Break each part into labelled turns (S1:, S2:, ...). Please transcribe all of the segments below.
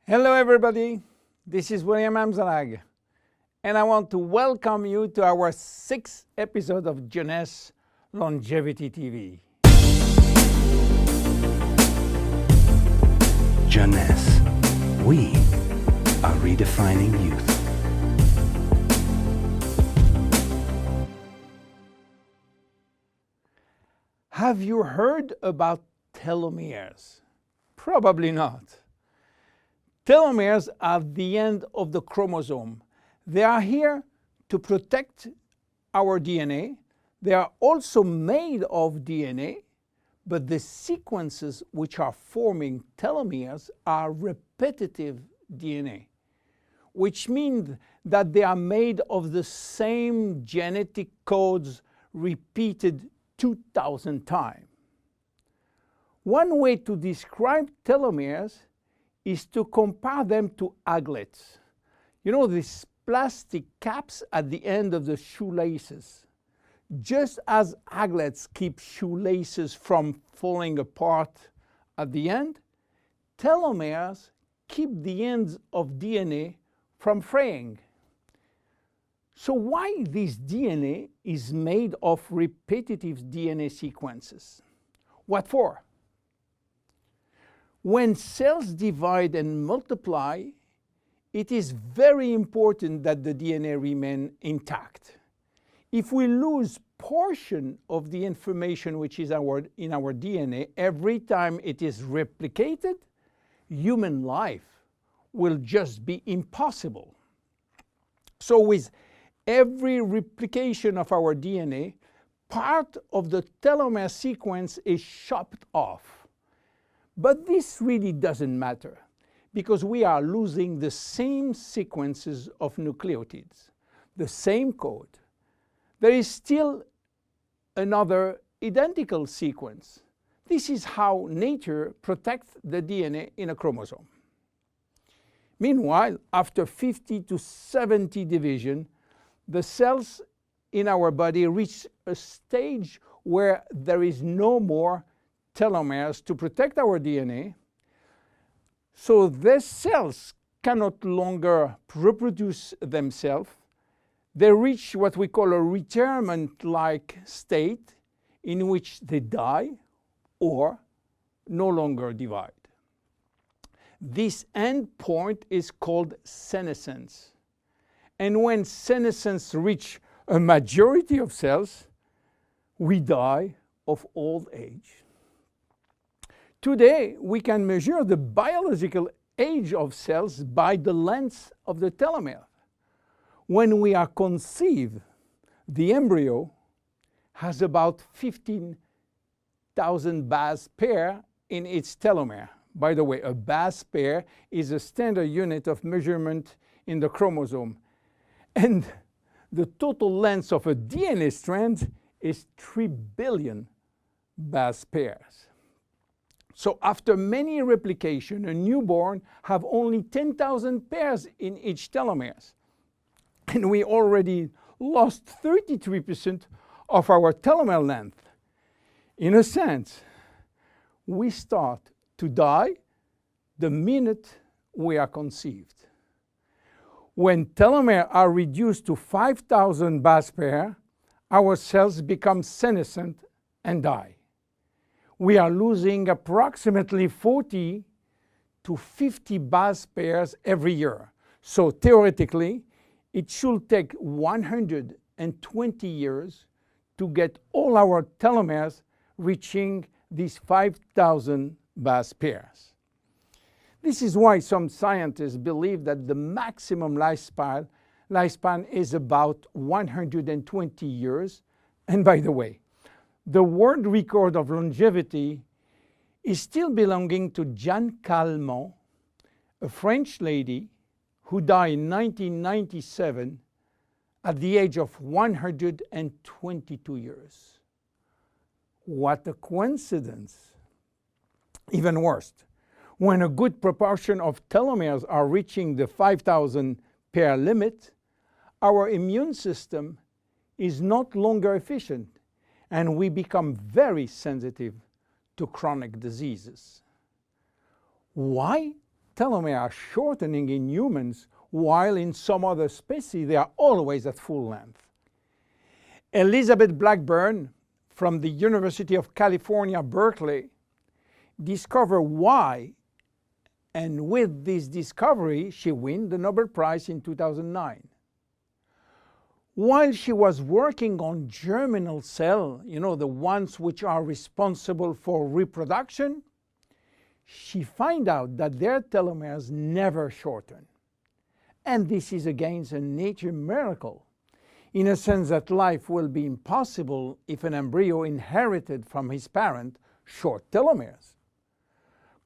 S1: Hello everybody, this is William Amzalag, and I want to welcome you to our 6th episode of Jeunesse Longevity TV.
S2: Jeunesse, we are redefining youth.
S1: Have you heard about telomeres? Probably not. Telomeres are the end of the chromosome. They are here to protect our DNA. They are also made of DNA, but the sequences which are forming telomeres are repetitive DNA, which means that they are made of the same genetic codes repeated 2,000 times. One way to describe telomeres is to compare them to aglets. You know, these plastic caps at the end of the shoelaces. Just as aglets keep shoelaces from falling apart at the end, telomeres keep the ends of DNA from fraying. So why this DNA is made of repetitive DNA sequences? What for? When cells divide and multiply, it is very important that the DNA remain intact. If we lose portion of the information which is in our DNA every time it is replicated, human life will just be impossible. So with every replication of our DNA, part of the telomere sequence is chopped off. But this really doesn't matter because we are losing the same sequences of nucleotides, the same code. There is still another identical sequence. This is how nature protects the DNA in a chromosome. Meanwhile, after 50 to 70 division, the cells in our body reach a stage where there is no more telomeres to protect our DNA, so these cells cannot longer reproduce themselves. They reach what we call a retirement-like state in which they die or no longer divide. This end point is called senescence. And when senescence reaches a majority of cells, we die of old age. Today, we can measure the biological age of cells by the length of the telomere. When we are conceived, the embryo has about 15,000 base pair in its telomere. By the way, a base pair is a standard unit of measurement in the chromosome. And the total length of a DNA strand is 3 billion base pairs. So after many replication, a newborn have only 10,000 pairs in each telomeres. And we already lost 33% of our telomere length. In a sense, we start to die the minute we are conceived. When telomeres are reduced to 5,000 base pairs, our cells become senescent and die. We are losing approximately 40 to 50 base pairs every year. So theoretically, it should take 120 years to get all our telomeres reaching these 5,000 base pairs. This is why some scientists believe that the maximum lifespan is about 120 years. And by the way, the world record of longevity is still belonging to Jeanne Calment, a French lady who died in 1997 at the age of 122 years. What a coincidence! Even worse, when a good proportion of telomeres are reaching the 5,000 pair limit, our immune system is not longer efficient, and we become very sensitive to chronic diseases. Why telomeres are shortening in humans, while in some other species they are always at full length. Elizabeth Blackburn from the University of California, Berkeley, discovered why, and with this discovery she won the Nobel Prize in 2009. While she was working on germinal cells, the ones which are responsible for reproduction, she found out that their telomeres never shorten. And this is again a nature miracle, in a sense that life will be impossible if an embryo inherited from his parent short telomeres.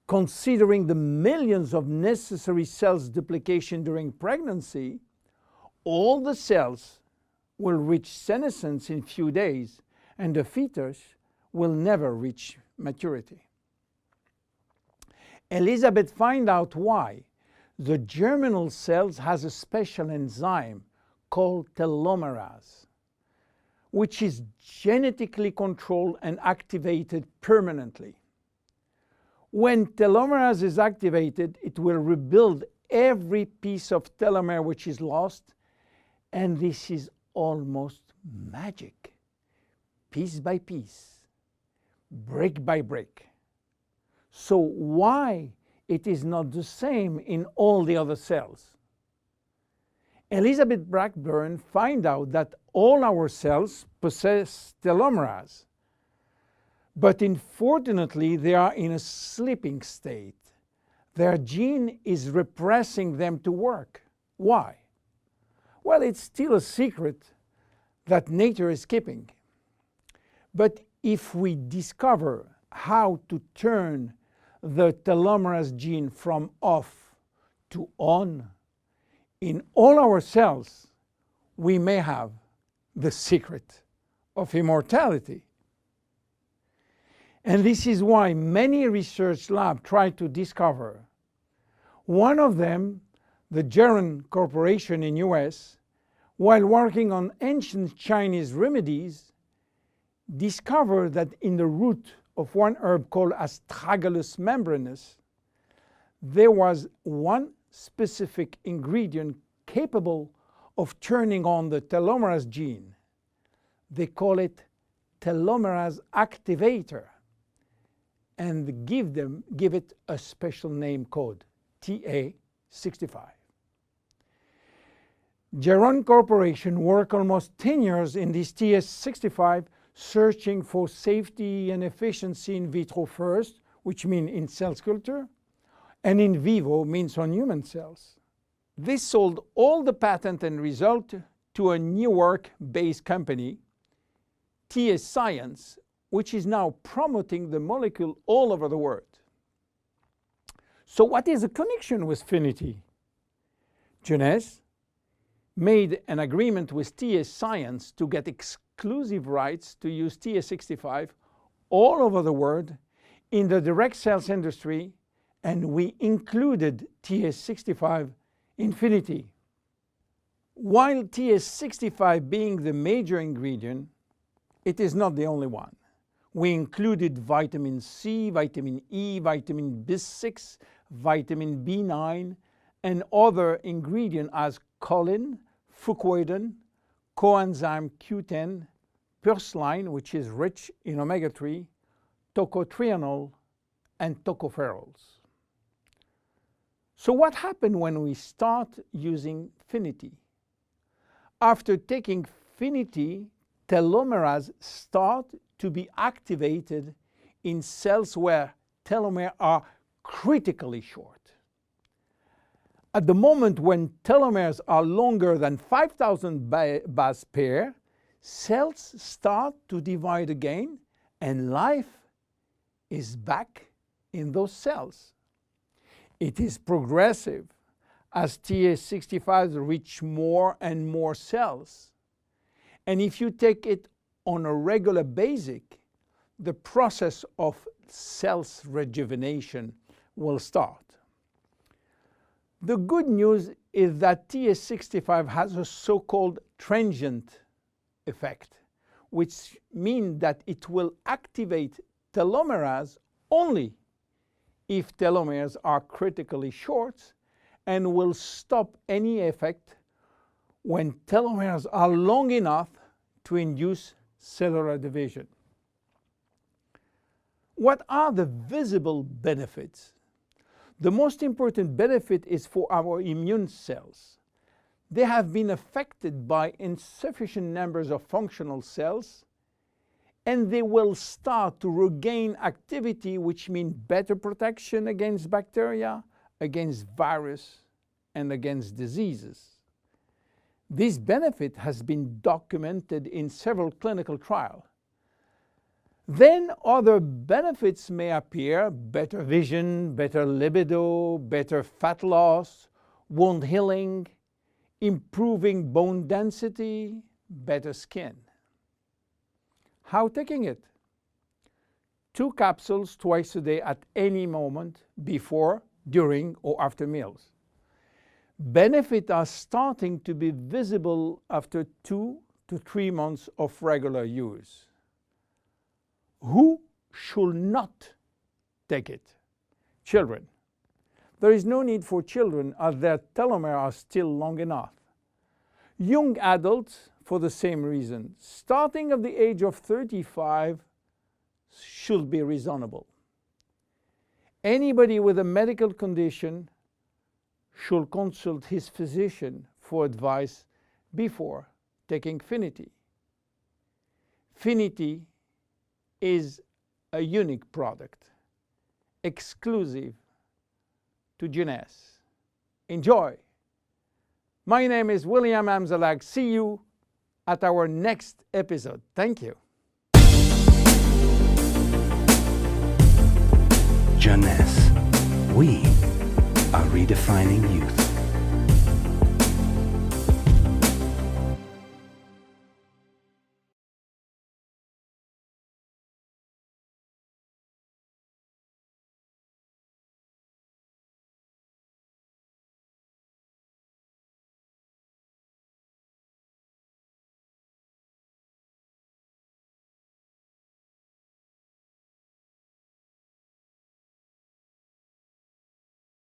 S1: Considering the millions of necessary cells duplication during pregnancy, all the cells will reach senescence in few days, and the fetus will never reach maturity. Elizabeth found out why. The germinal cells has a special enzyme called telomerase, which is genetically controlled and activated permanently. When telomerase is activated, it will rebuild every piece of telomere which is lost, and this is almost magic. Piece by piece, brick by brick. So why it is not the same in all the other cells? Elizabeth Blackburn found out that all our cells possess telomerase, but unfortunately they are in a sleeping state. Their gene is repressing them to work. Why? Well, it's still a secret that nature is keeping. But if we discover how to turn the telomerase gene from off to on in all our cells, we may have the secret of immortality. And this is why many research labs try to discover. One of them, the Geron Corporation in US, while working on ancient Chinese remedies, discovered that in the root of one herb called Astragalus membranus, there was one specific ingredient capable of turning on the telomerase gene. They call it telomerase activator, and give it a special name code, TA65. Geron Corporation worked almost 10 years in this TA65, searching for safety and efficiency in vitro first, which means in cell culture, and in vivo means on human cells. They sold all the patent and result to a Newark-based company, TA Science, which is now promoting the molecule all over the world. So what is the connection with Finiti? Jeunesse made an agreement with TA Science to get exclusive rights to use TA65 all over the world in the direct sales industry, and we included TA65 in Finiti. While TA65 being the major ingredient, it is not the only one. We included vitamin C, vitamin E, vitamin B6, vitamin B9, and other ingredients as choline, fucoidan, coenzyme Q10, purslane, which is rich in omega-3, tocotrienol, and tocopherols. So what happened when we start using Finiti? After taking Finiti, telomerase start to be activated in cells where telomeres are critically short. At the moment when telomeres are longer than 5,000 base pair, cells start to divide again, and life is back in those cells. It is progressive as TA65 reach more and more cells. And if you take it on a regular basis, the process of cells rejuvenation will start. The good news is that TA65 has a so-called transient effect, which means that it will activate telomerase only if telomeres are critically short and will stop any effect when telomeres are long enough to induce cellular division. What are the visible benefits? The most important benefit is for our immune cells. They have been affected by insufficient numbers of functional cells, and they will start to regain activity, which means better protection against bacteria, against virus, and against diseases. This benefit has been documented in several clinical trials. Then other benefits may appear: better vision, better libido, better fat loss, wound healing, improving bone density, better skin. How taking it? 2 capsules twice a day at any moment before, during, or after meals. Benefits are starting to be visible after 2 to 3 months of regular use. Who should not take it? Children. There is no need for children as their telomeres are still long enough. Young adults, for the same reason, starting at the age of 35, should be reasonable. Anybody with a medical condition should consult his physician for advice before taking Finiti. Finiti is a unique product, exclusive to Jeunesse. Enjoy! My name is William Amzalag. See you at our next episode. Thank you.
S2: Jeunesse. We are redefining youth.